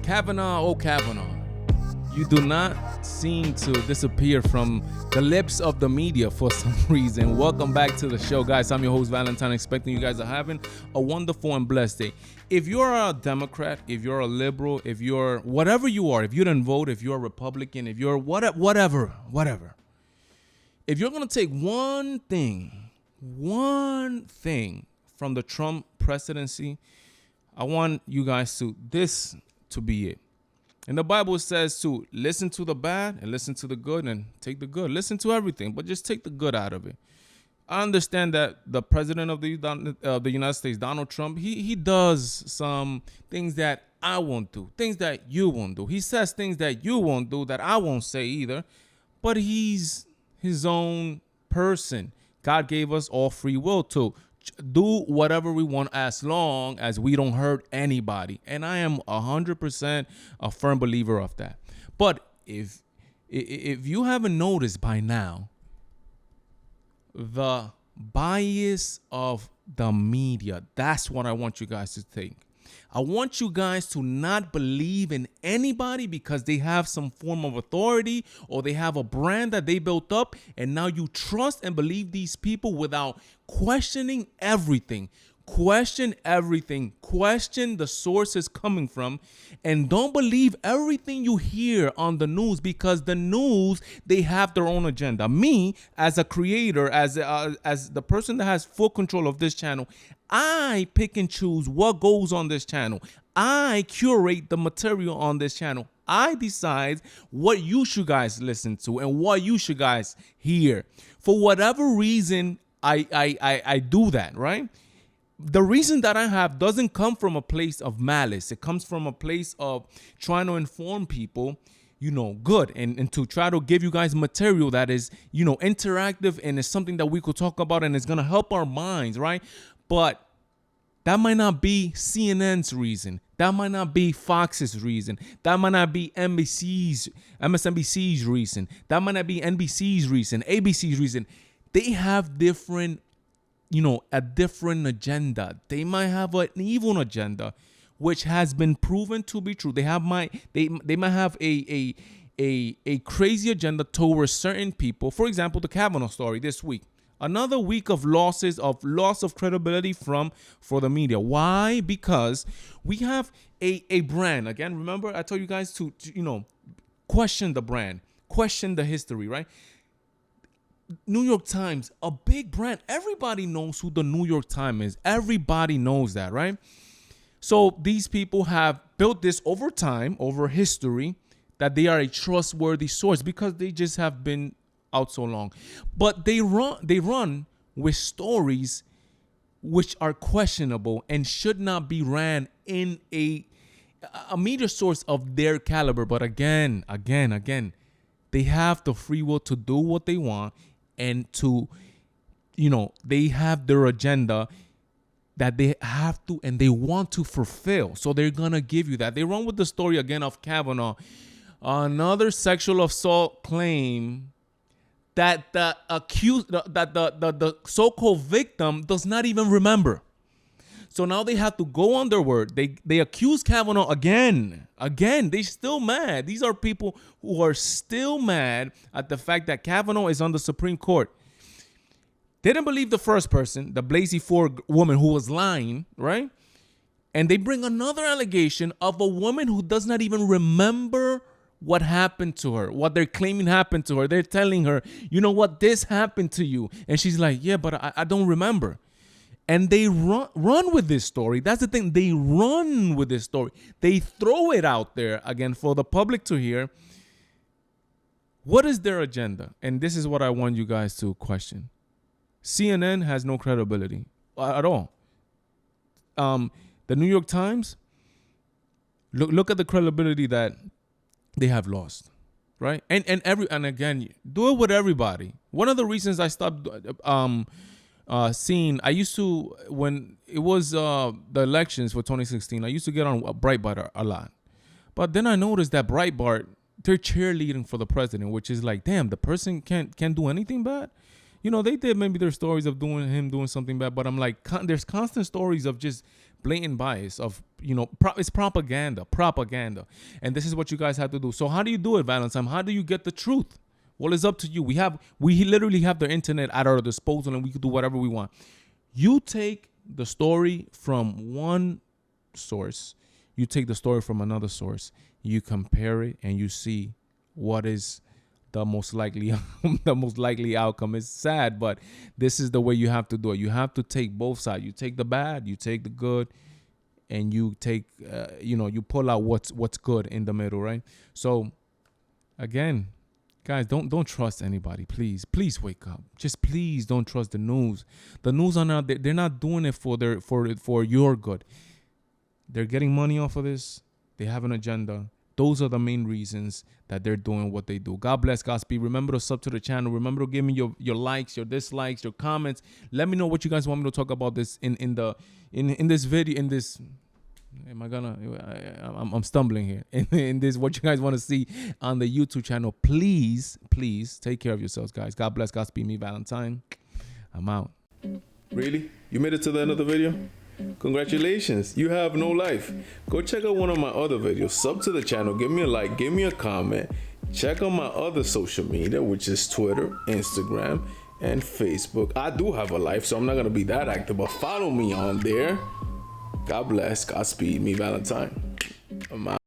Kavanaugh, oh Kavanaugh, you do not seem to disappear from the lips of the media for some reason. Welcome back to the show, guys. I'm your host, Valentine, expecting you guys are having a wonderful and blessed day. If you're a Democrat, if you're a liberal, if you're whatever you are, if you didn't vote, if you're a Republican, if you're whatever, if you're going to take one thing from the Trump presidency, I want you guys to be it. And the Bible says to listen to the bad and listen to the good and take the good. Listen to everything, but just take the good out of it. I understand that the president of the United States, Donald Trump, he does some things that I won't do, things that you won't do. He says things that you won't do that I won't say either, but he's his own person. God gave us all free will to do whatever we want as long as we don't hurt anybody. And I am 100% a firm believer of that. But if you haven't noticed by now, the bias of the media, that's what I want you guys to think. I want you guys to not believe in anybody because they have some form of authority or they have a brand that they built up, and now you trust and believe these people without questioning everything. Question everything. Question the sources coming from, and don't believe everything you hear on the news because the news, they have their own agenda. Me, as a creator, as the person that has full control of this channel, I pick and choose what goes on this channel. I curate the material on this channel. I decide what you should guys listen to and what you should guys hear. For whatever reason, I do that, right? The reason that I have doesn't come from a place of malice. It comes from a place of trying to inform people, good, and to try to give you guys material that is, interactive and is something that we could talk about and it's going to help our minds, right? But that might not be CNN's reason. That might not be Fox's reason. That might not be MSNBC's reason. That might not be NBC's reason, ABC's reason. They have different, a different agenda. They might have an evil agenda, which has been proven to be true. They might have a crazy agenda towards certain people. For example, the Kavanaugh story this week. Another week of loss of credibility for the media. Why? Because we have a brand. Again, remember I told you guys to question the brand, question the history, right? New York Times, a big brand. Everybody knows who the New York Times is. Everybody knows that, right? So these people have built this over time, over history, that they are a trustworthy source because they just have been out so long. But they run with stories which are questionable and should not be ran in a media source of their caliber. But again, they have the free will to do what they want and to, they have their agenda that they have to and they want to fulfill. So they're going to give you that. They run with the story again of Kavanaugh, another sexual assault claim that the accused, that the so-called victim does not even remember. So now they have to go on their word. They accuse Kavanaugh again. They're still mad. These are people who are still mad at the fact that Kavanaugh is on the Supreme Court. They didn't believe the first person, the Blasey Ford woman who was lying, right? And they bring another allegation of a woman who does not even remember what happened to her, what they're claiming happened to her. They're telling her, this happened to you. And she's like, yeah, but I don't remember. And they run with this story. That's the thing. They run with this story. They throw it out there again for the public to hear. What is their agenda? And this is what I want you guys to question. CNN has no credibility at all. The New York Times, look at the credibility that they have lost, right? And again, do it with everybody. One of the reasons I stopped seeing, I used to, when it was the elections for 2016, I used to get on Breitbart a lot. But then I noticed that Breitbart, they're cheerleading for the president, which is like, damn, the person can't do anything bad. You know, they did maybe their stories of him doing something bad, but I'm like, there's constant stories of just blatant bias of, you know, it's propaganda. And this is what you guys have to do. So how do you do it, Valentine? How do you get the truth? Well, it's up to you. We literally have the internet at our disposal, and we can do whatever we want. You take the story from one source, you take the story from another source, you compare it, and you see what is the most likely outcome. Is sad, but this is the way you have to do it. You have to take both sides. You take the bad, you take the good, and you take you pull out what's good in the middle, right? So again, guys, don't trust anybody. Please wake up. Just please don't trust the news. The news are not, they're not doing it for your good. They're getting money off of this. They have an agenda. Those are the main reasons that they're doing what they do. God bless, Godspeed. Remember to sub to the channel. Remember to give me your likes, your dislikes, your comments. Let me know what you guys want me to talk about this in this video. I'm stumbling here. In this, what you guys want to see on the YouTube channel. Please take care of yourselves, guys. God bless, Godspeed. Me, Valentine. I'm out. Really? You made it to the end of the video? Congratulations, you have no life. Go check out one of my other videos, sub to the channel, give me a like, give me a comment, check out my other social media, which is Twitter, Instagram, and Facebook. I do have a life, so I'm not gonna be that active, but follow me on there. God bless, Godspeed, me, Valentine. I'm out.